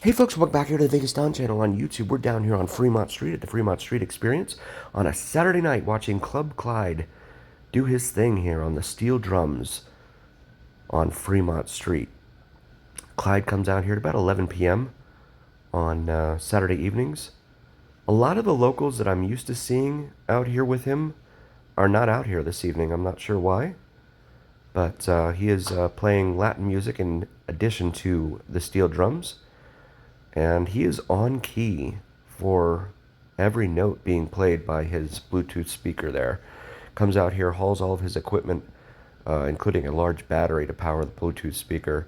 Hey folks, welcome back here to the Vegas Down channel on YouTube. We're down here on Fremont Street at the Fremont Street Experience on a Saturday night watching Club Clyde do his thing here on the steel drums on Fremont Street. Clyde comes out here at about 11 p.m. on Saturday evenings. A lot of the locals that I'm used to seeing out here with him are not out here this evening. I'm not sure why, but he is playing Latin music in addition to the steel drums. And he is on key for every note being played by his Bluetooth speaker there. Comes out here, hauls all of his equipment, including a large battery to power the Bluetooth speaker.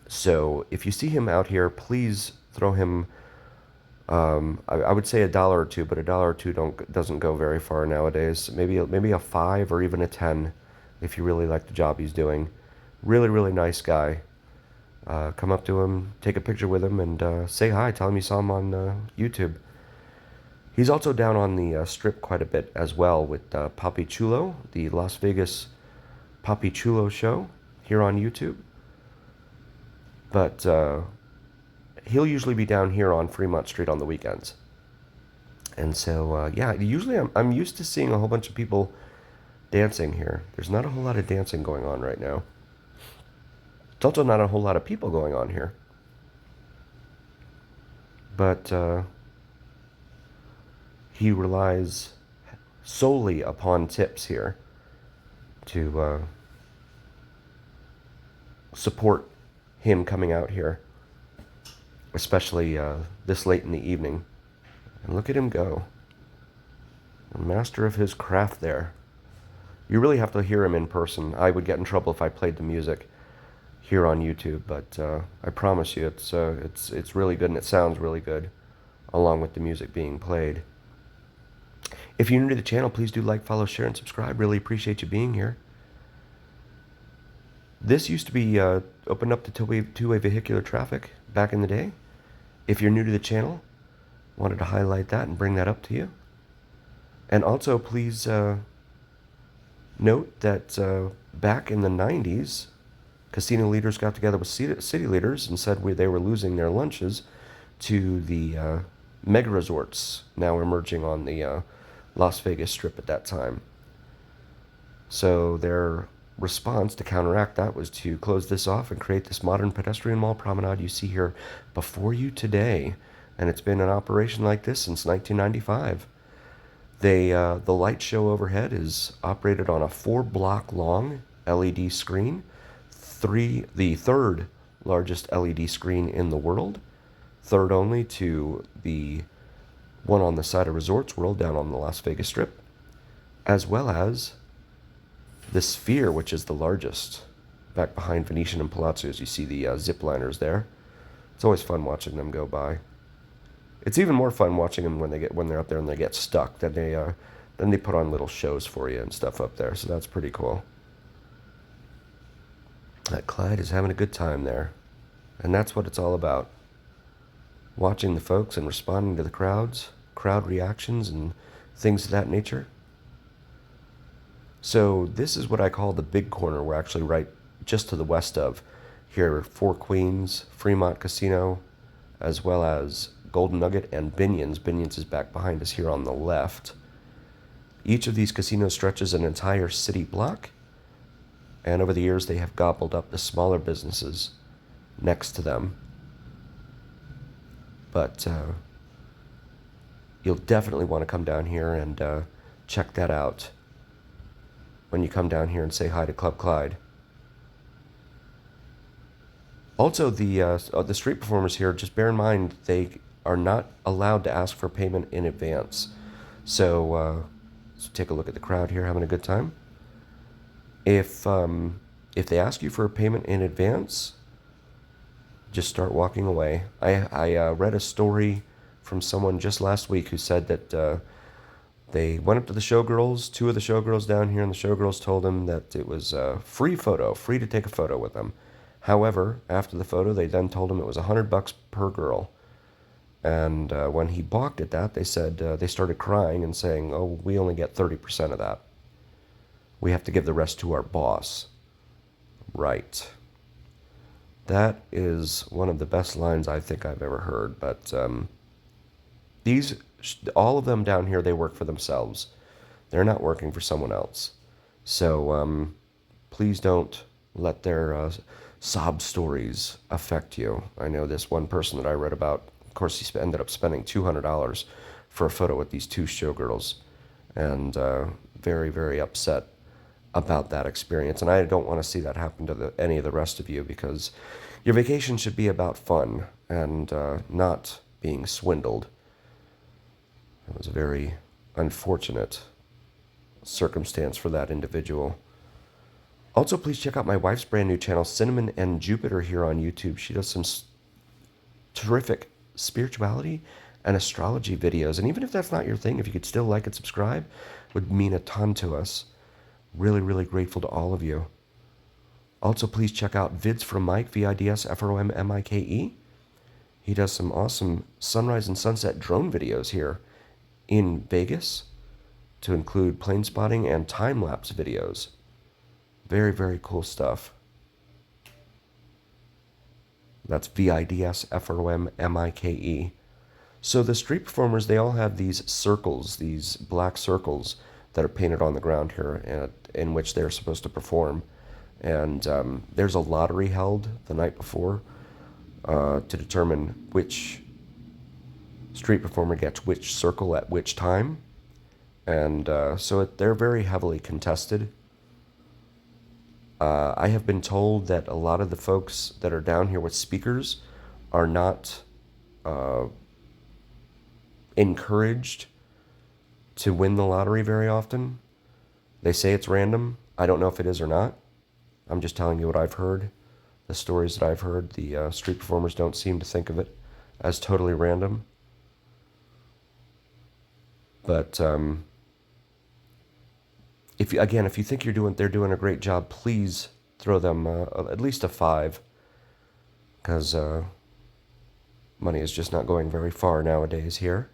So if you see him out here, please throw him, I would say $1 or two, but $1 or two doesn't go very far nowadays. Maybe a 5 or even a 10 if you really like the job he's doing. Really, really nice guy. Come up to him, take a picture with him, and say hi. Tell him you saw him on YouTube. He's also down on the strip quite a bit as well with Papi Chulo, the Las Vegas Papi Chulo show here on YouTube. But he'll usually be down here on Fremont Street on the weekends. And so, yeah, usually I'm used to seeing a whole bunch of people dancing here. There's not a whole lot of dancing going on right now. It's also not a whole lot of people going on here. But he relies solely upon tips here to support him coming out here, especially this late in the evening. And look at him go. A master of his craft there. You really have to hear him in person. I would get in trouble if I played the music here on YouTube, but I promise you it's really good and it sounds really good along with the music being played. If you're new to the channel, please do like, follow, share, and subscribe. Really appreciate you being here. This used to be opened up to two-way vehicular traffic back in the day. If you're new to the channel, wanted to highlight that and bring that up to you. And also, please note that back in the 90s, casino leaders got together with city leaders and said they were losing their lunches to the mega resorts now emerging on the Las Vegas Strip at that time. So their response to counteract that was to close this off and create this modern pedestrian mall promenade you see here before you today. And it's been in operation like this since 1995. The light show overhead is operated on a 4-block long LED screen. The third largest LED screen in the world, third only to the one on the side of Resorts World down on the Las Vegas Strip, as well as the Sphere, which is the largest, back behind Venetian and Palazzo. As you see the zip liners there. It's always fun watching them go by. It's even more fun watching them when they're up there and they get stuck. Then they put on little shows for you and stuff up there, so that's pretty cool. That Clyde is having a good time there. And that's what it's all about. Watching the folks and responding to the crowd reactions and things of that nature. So this is what I call the big corner. We're actually right just to the west of here, Four Queens, Fremont Casino, as well as Golden Nugget and Binions. Binions is back behind us here on the left. Each of these casinos stretches an entire city block. And over the years, they have gobbled up the smaller businesses next to them. But you'll definitely want to come down here and check that out when you come down here and say hi to Club Clyde. Also, the street performers here, just bear in mind, they are not allowed to ask for payment in advance. So take a look at the crowd here having a good time. If they ask you for a payment in advance, just start walking away. I read a story from someone just last week who said that they went up to the showgirls, two of the showgirls down here, and the showgirls told them that it was a free to take a photo with them. However, after the photo, they then told him it was $100 per girl. And when he balked at that, they said they started crying and saying, "Oh, we only get 30% of that. We have to give the rest to our boss." Right. That is one of the best lines I think I've ever heard. But these, all of them down here, they work for themselves. They're not working for someone else. So please don't let their sob stories affect you. I know this one person that I read about, of course, he ended up spending $200 for a photo with these two showgirls, and very, very upset about that experience. And I don't want to see that happen to any of the rest of you, because your vacation should be about fun and not being swindled. It was a very unfortunate circumstance for that individual. Also, please check out my wife's brand new channel, Cinnamon and Jupiter, here on YouTube. She does some terrific spirituality and astrology videos. And even if that's not your thing, if you could still like and subscribe, would mean a ton to us. Really, really grateful to all of you. Also, please check out Vids from Mike, VIDSFROMMIKE. He does some awesome sunrise and sunset drone videos here in Vegas, to include plane spotting and time-lapse videos. Very, very cool stuff. That's VIDSFROMMIKE. So the street performers, they all have these circles, these black circles that are painted on the ground here, in which they're supposed to perform. And there's a lottery held the night before to determine which street performer gets which circle at which time. And so they're very heavily contested. I have been told that a lot of the folks that are down here with speakers are not encouraged to win the lottery very often. They say it's random. I don't know if it is or not. I'm just telling you what I've heard. The stories that I've heard, the street performers don't seem to think of it as totally random. But if you think they're doing a great job, please throw them at least a 5, because money is just not going very far nowadays here.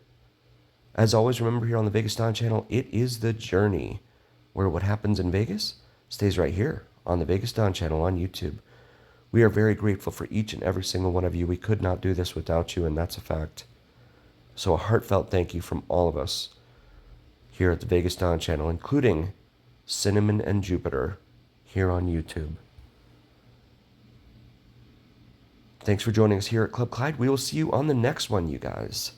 As always, remember, here on the Vegas Don channel, it is the journey, where what happens in Vegas stays right here on the Vegas Don channel on YouTube. We are very grateful for each and every single one of you. We could not do this without you, and that's a fact. So a heartfelt thank you from all of us here at the Vegas Don channel, including Cinnamon and Jupiter here on YouTube. Thanks for joining us here at Club Clyde. We will see you on the next one, you guys.